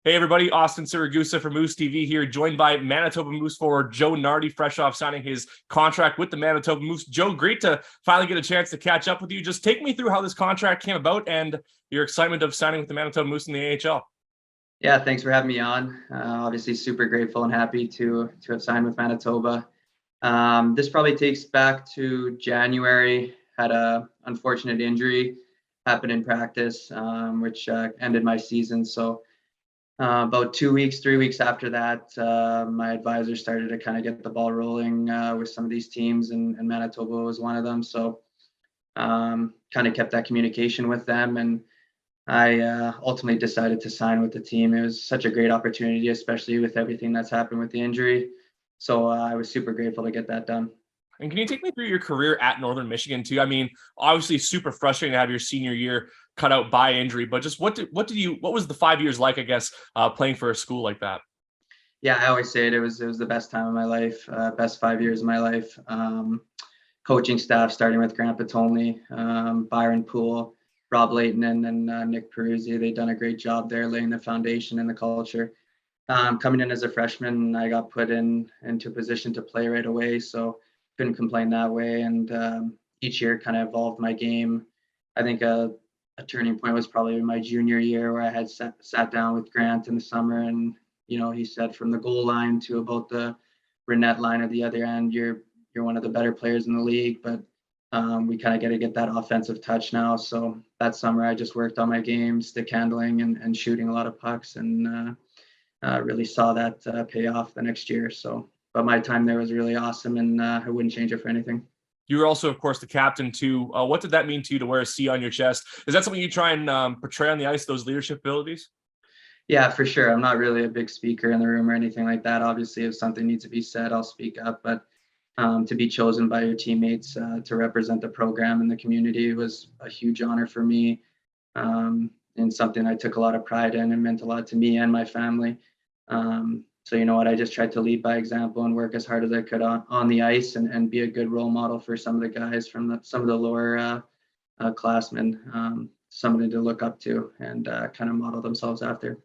Hey everybody, Austin Siragusa from MooseTV here, joined by Manitoba Moose forward Joe Nardi, fresh off signing his contract with the Manitoba Moose. Joe, great to finally get a chance to catch up with you. Just take me through how this contract came about and your excitement of signing with the Manitoba Moose in the AHL. Yeah, thanks for having me on. Obviously, super grateful and happy to have signed with Manitoba. This probably takes back to January. Had a unfortunate injury happen in practice, which ended my season. So about 2 weeks, 3 weeks after that, my advisor started to kind of get the ball rolling with some of these teams, and Manitoba was one of them. So kind of kept that communication with them, and I ultimately decided to sign with the team. It was such a great opportunity, especially with everything that's happened with the injury. So I was super grateful to get that done. And can you take me through your career at Northern Michigan too? I mean, obviously super frustrating to have your senior year cut out by injury, but just what was the 5 years like, I guess, playing for a school like that? Yeah, I always say it was the best time of my life, best 5 years of my life. Coaching staff, starting with Grant Patolny, Byron Poole, Rob Layton, and then Nick Peruzzi. They've done a great job there laying the foundation and the culture. Coming in as a freshman, I got put into a position to play right away, so couldn't complain that way. And each year kind of evolved my game. I think a turning point was probably my junior year, where I had sat down with Grant in the summer, and he said, from the goal line to about the Renette line at the other end, you're one of the better players in the league, but we kind of got to get that offensive touch now. So that summer, I just worked on my game, stick handling, and shooting a lot of pucks, and really saw that pay off the next year. So, but my time there was really awesome, and I wouldn't change it for anything. You were also, of course, the captain too. What did that mean to you to wear a C on your chest? Is that something you try and portray on the ice, those leadership abilities? Yeah, for sure. I'm not really a big speaker in the room or anything like that. Obviously, if something needs to be said, I'll speak up. But to be chosen by your teammates to represent the program and the community was a huge honor for me, and something I took a lot of pride in and meant a lot to me and my family. So you know what, I just tried to lead by example and work as hard as I could on the ice, and be a good role model for some of the guys from some of the lower classmen, somebody to look up to and kind of model themselves after.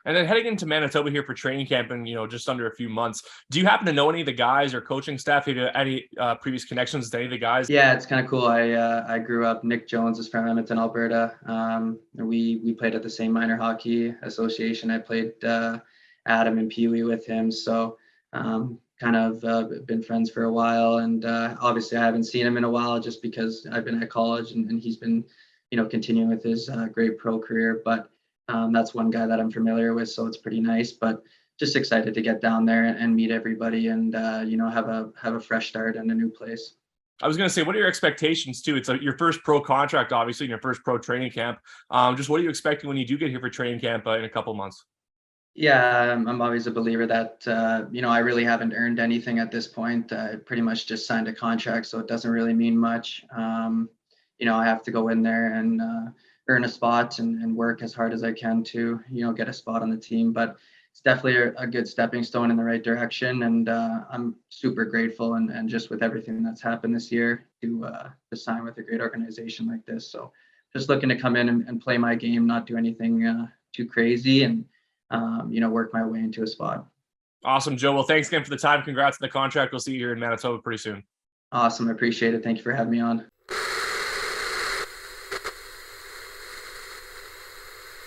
And then heading into Manitoba here for training camp in, just under a few months, do you happen to know any of the guys or coaching staff? Have you any previous connections to any of the guys? Yeah, it's kind of cool. I grew up. Nick Jones is from Edmonton, Alberta. We played at the same minor hockey association. I played Adam and Pee Wee with him, so kind of been friends for a while. And obviously, I haven't seen him in a while just because I've been at college, and he's been, continuing with his great pro career. But that's one guy that I'm familiar with, so it's pretty nice. But just excited to get down there and meet everybody, and have a fresh start in a new place. I was going to say, what are your expectations too? It's your first pro contract, obviously, and your first pro training camp. Just what are you expecting when you do get here for training camp in a couple months? Yeah, I'm always a believer that I really haven't earned anything at this point. I pretty much just signed a contract, so it doesn't really mean much. I have to go in there and earn a spot, and work as hard as I can to get a spot on the team. But it's definitely a good stepping stone in the right direction, and I'm super grateful, and just with everything that's happened this year to sign with a great organization like this. So just looking to come in and play my game, not do anything too crazy, and work my way into a spot. Awesome, Joe. Well, thanks again for the time. Congrats on the contract. We'll see you here in Manitoba pretty soon. Awesome. I appreciate it. Thank you for having me on.